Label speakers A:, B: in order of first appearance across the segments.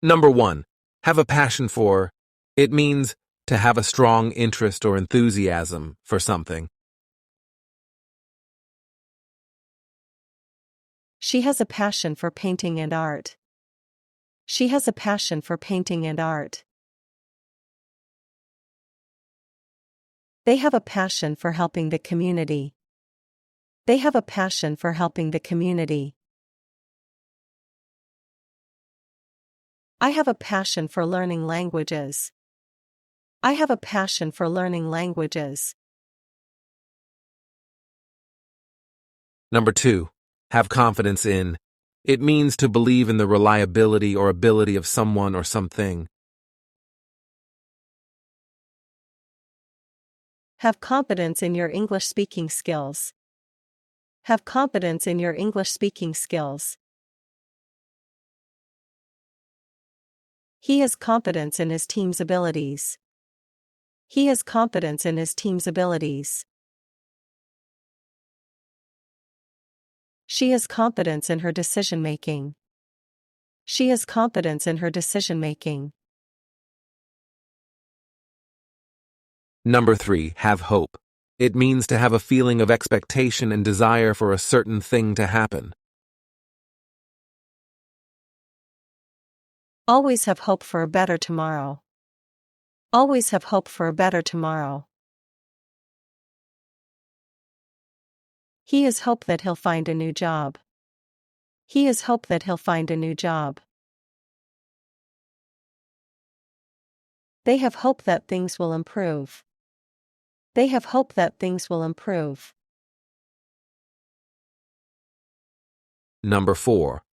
A: Number 1. Have a passion for. It means to have a strong interest or enthusiasm for something.
B: She has a passion for painting and art. She has a passion for painting and art. They have a passion for helping the community. They have a passion for helping the community. I have a passion for learning languages. I have a passion for learning languages.
A: Number 2. Have confidence in. It means to believe in the reliability or ability of someone or something.
B: Have confidence in your English speaking skills. Have confidence in your English speaking skills. He has confidence in his team's abilities. He has confidence in his team's abilities. She has confidence in her decision-making. She has confidence in her decision-making.
A: Number 3. Have hope. It means to have a feeling of expectation and desire for a certain thing to happen.
B: Always have hope for a better tomorrow. Always have hope for a better tomorrow. He has hope that he'll find a new job. He has hope that he'll find a new job. They have hope that things will improve. They have hope that things will improve.
A: Number 4.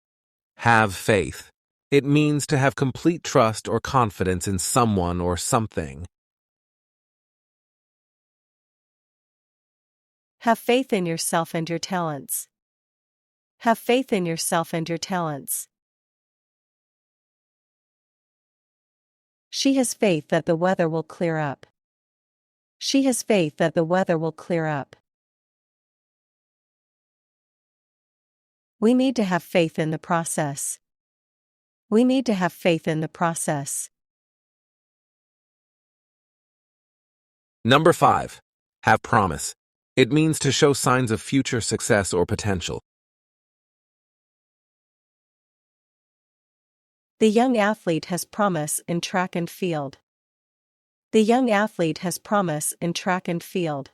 A: Have faith. It means to have complete trust or confidence in someone or something.
B: Have faith in yourself and your talents. Have faith in yourself and your talents. She has faith that the weather will clear up. She has faith that the weather will clear up. We need to have faith in the process. We need to have faith in the process.
A: Number 5. Have promise. It means to show signs of future success or potential.
B: The young athlete has promise in track and field. The young athlete has promise in track and field.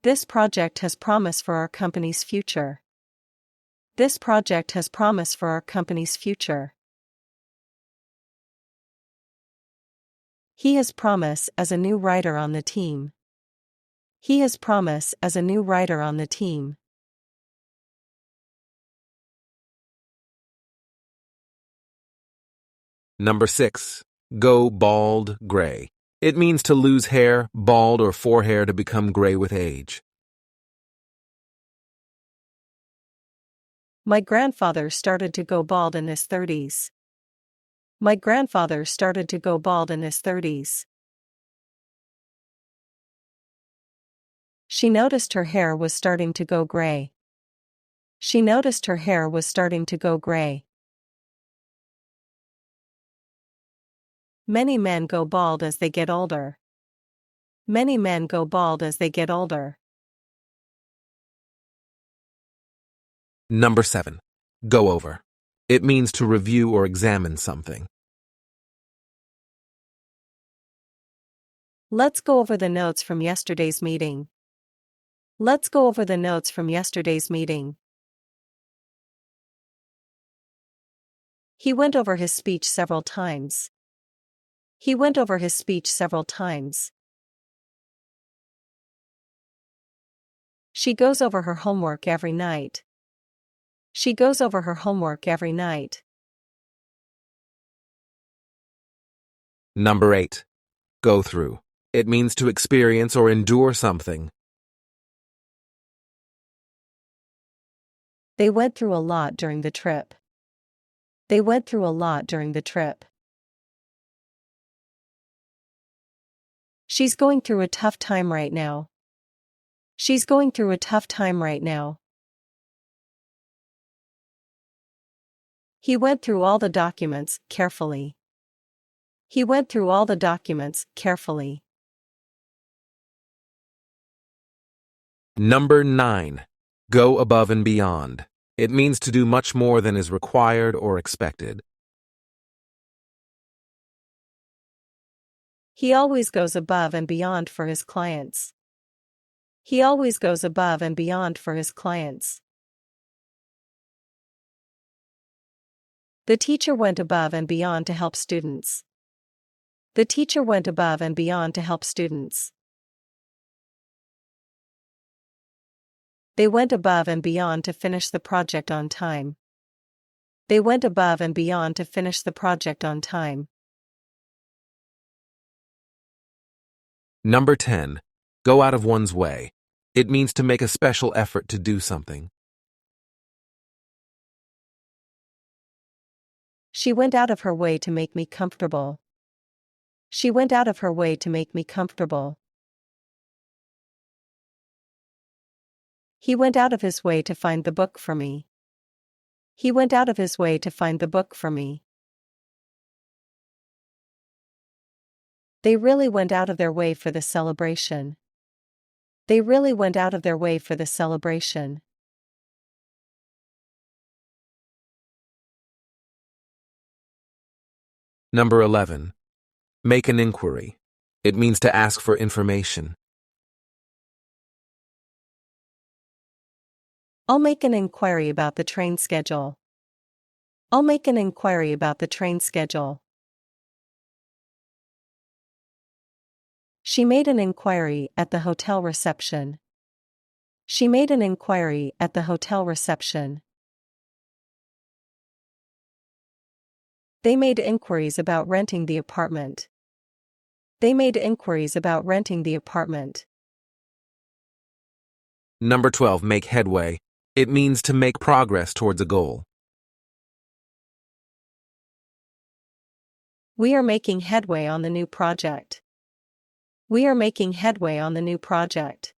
B: This project has promise for our company's future. This project has promise for our company's future. He has promise as a new writer on the team. He has promise as a new writer on the team.
A: Number 6. Go bald, gray. It means to lose hair, bald or forehair to become gray with age.
B: My grandfather started to go bald in his 30s. My grandfather started to go bald in his 30s. She noticed her hair was starting to go gray. She noticed her hair was starting to go gray. Many men go bald as they get older. Many men go bald as they get older.
A: Number 7. Go over. It means to review or examine something.
B: Let's go over the notes from yesterday's meeting. Let's go over the notes from yesterday's meeting. He went over his speech several times. He went over his speech several times. She goes over her homework every night. She goes over her homework every night.
A: Number 8. Go through. It means to experience or endure something.
B: They went through a lot during the trip. They went through a lot during the trip. She's going through a tough time right now. She's going through a tough time right now. He went through all the documents carefully. He went through all the documents carefully.
A: Number 9. Go above and beyond. It means to do much more than is required or expected.
B: He always goes above and beyond for his clients. He always goes above and beyond for his clients. The teacher went above and beyond to help students. The teacher went above and beyond to help students. They went above and beyond to finish the project on time. They went above and beyond to finish the project on time.
A: Number 10. Go out of one's way. It means to make a special effort to do something.
B: She went out of her way to make me comfortable. She went out of her way to make me comfortable. He went out of his way to find the book for me. He went out of his way to find the book for me. They really went out of their way for the celebration. They really went out of their way for the celebration.
A: Number 11. Make an inquiry. It means to ask for information.
B: I'll make an inquiry about the train schedule. I'll make an inquiry about the train schedule. She made an inquiry at the hotel reception. She made an inquiry at the hotel reception. They made inquiries about renting the apartment. They made inquiries about renting the apartment.
A: Number 12. Make headway. It means to make progress towards a goal.
B: We are making headway on the new project. We are making headway on the new project.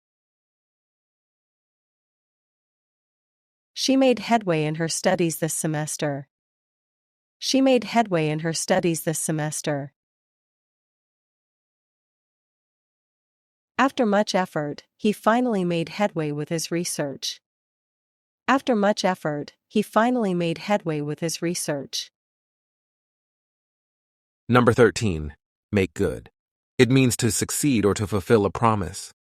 B: She made headway in her studies this semester. She made headway in her studies this semester. After much effort, he finally made headway with his research. After much effort, he finally made headway with his research.
A: Number 13. Make good. It means to succeed or to fulfill a promise.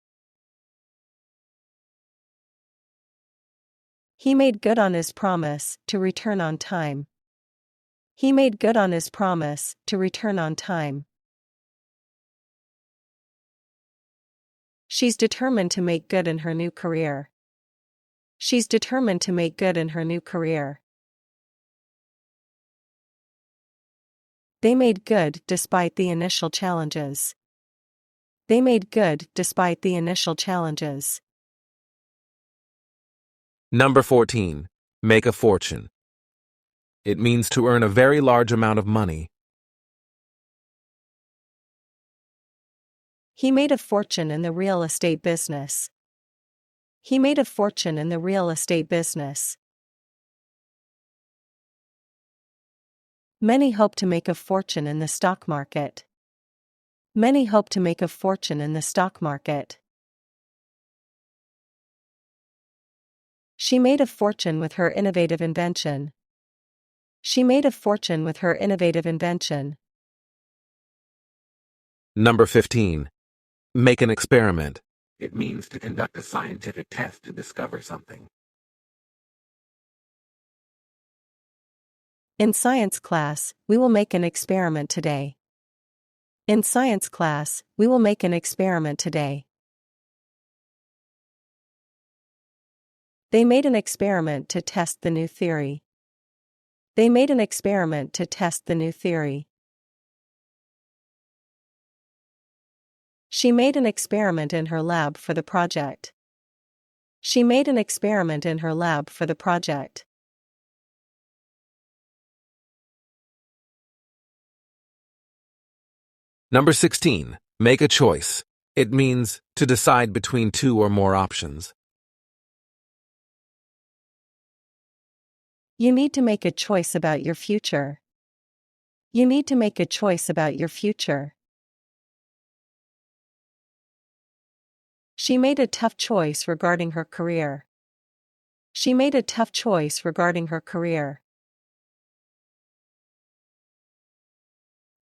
B: He made good on his promise to return on time. He made good on his promise to return on time. She's determined to make good in her new career. She's determined to make good in her new career. They made good despite the initial challenges. They made good despite the initial challenges.
A: Number 14. Make a fortune. It means to earn a very large amount of money.
B: He made a fortune in the real estate business. He made a fortune in the real estate business. Many hope to make a fortune in the stock market. Many hope to make a fortune in the stock market. She made a fortune with her innovative invention. She made a fortune with her innovative invention.
A: Number 15. Make an experiment. It means to conduct a scientific test to discover something.
B: In science class, we will make an experiment today. In science class, we will make an experiment today. They made an experiment to test the new theory. They made an experiment to test the new theory. She made an experiment in her lab for the project. She made an experiment in her lab for the project.
A: Number 16. Make a choice. It means to decide between 2 or more options.
B: You need to make a choice about your future. You need to make a choice about your future. She made a tough choice regarding her career. She made a tough choice regarding her career.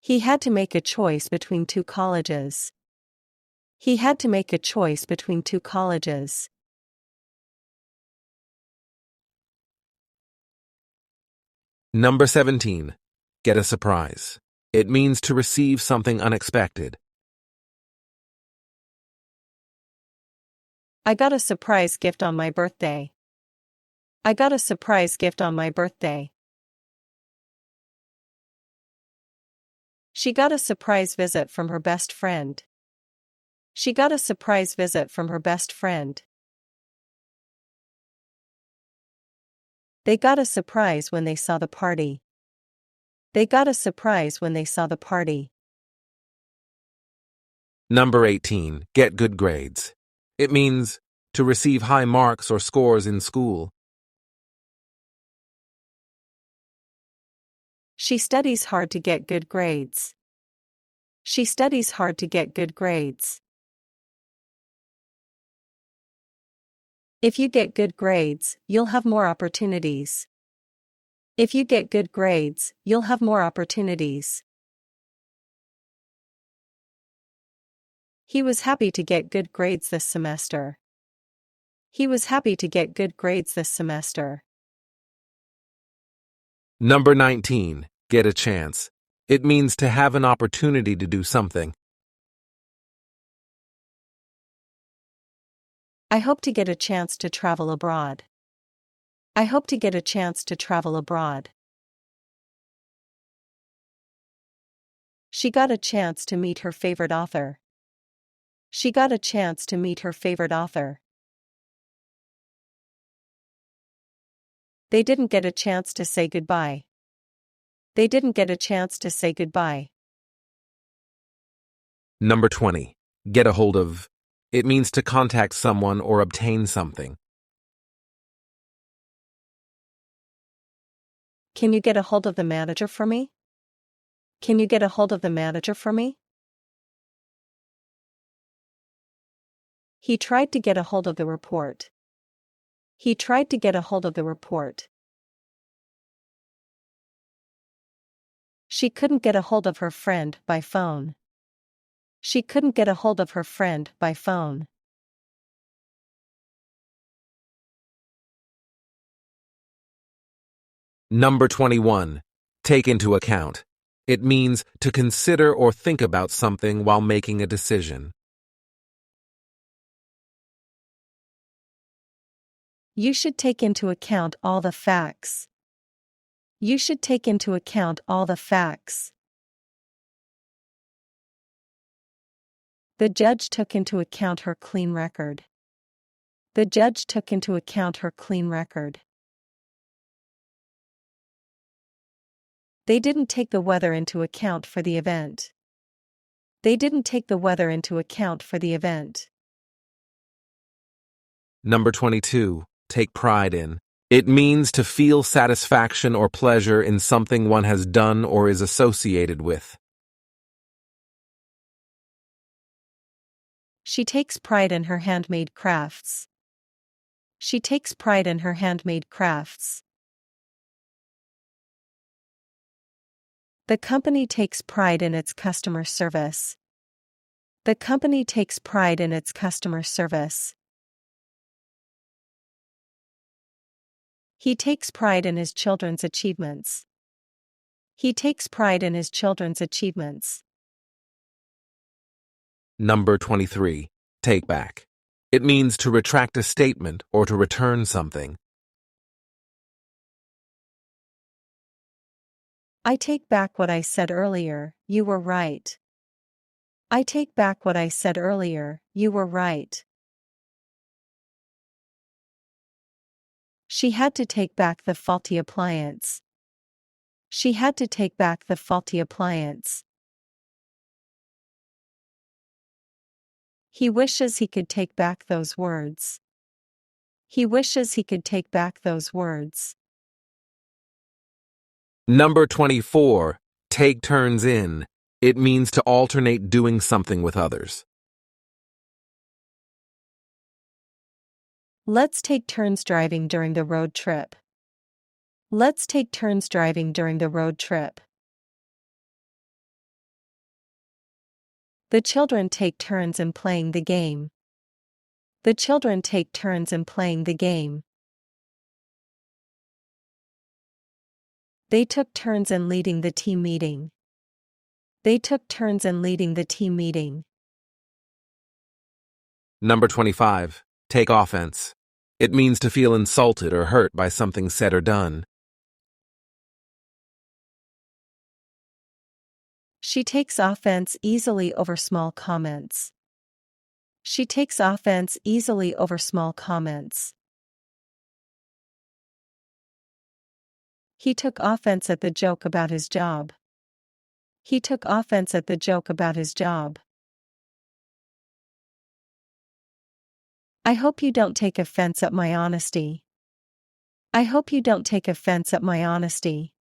B: He had to make a choice between two colleges. He had to make a choice between two colleges.
A: Number 17. Get a surprise. It means to receive something unexpected.
B: I got a surprise gift on my birthday. I got a surprise gift on my birthday. She got a surprise visit from her best friend. She got a surprise visit from her best friend. They got a surprise when they saw the party. They got a surprise when they saw the party.
A: Number 18. Get good grades. It means to receive high marks or scores in school.
B: She studies hard to get good grades. She studies hard to get good grades. If you get good grades, you'll have more opportunities. If you get good grades, you'll have more opportunities. He was happy to get good grades this semester. He was happy to get good grades this semester.
A: Number 19. Get a chance. It means to have an opportunity to do something.
B: I hope to get a chance to travel abroad. I hope to get a chance to travel abroad. She got a chance to meet her favorite author. She got a chance to meet her favorite author. They didn't get a chance to say goodbye. They didn't get a chance to say goodbye.
A: Number 20. Get a hold of. It means to contact someone or obtain something.
B: Can you get a hold of the manager for me? Can you get a hold of the manager for me? He tried to get a hold of the report. He tried to get a hold of the report. She couldn't get a hold of her friend by phone. She couldn't get a hold of her friend by phone.
A: Number 21. Take into account. It means to consider or think about something while making a decision.
B: You should take into account all the facts. You should take into account all the facts. The judge took into account her clean record. The judge took into account her clean record. They didn't take the weather into account for the event. They didn't take the weather into account for the event.
A: Number 22. Take pride in. It means to feel satisfaction or pleasure in something one has done or is associated with.
B: She takes pride in her handmade crafts. She takes pride in her handmade crafts. The company takes pride in its customer service. The company takes pride in its customer service. He takes pride in his children's achievements. He takes pride in his children's achievements.
A: Number 23. Take back. It means to retract a statement or to return something.
B: I take back what I said earlier, you were right. I take back what I said earlier, you were right. She had to take back the faulty appliance. She had to take back the faulty appliance. He wishes he could take back those words. He wishes he could take back those words.
A: Number 24. Take turns in. It means to alternate doing something with others.
B: Let's take turns driving during the road trip. Let's take turns driving during the road trip. The children take turns in playing the game. The children take turns in playing the game. They took turns in leading the team meeting. They took turns in leading the team meeting.
A: Number 25. Take offense. It means to feel insulted or hurt by something said or done.
B: She takes offense easily over small comments. She takes offense easily over small comments. He took offense at the joke about his job. He took offense at the joke about his job. I hope you don't take offense at my honesty. I hope you don't take offense at my honesty.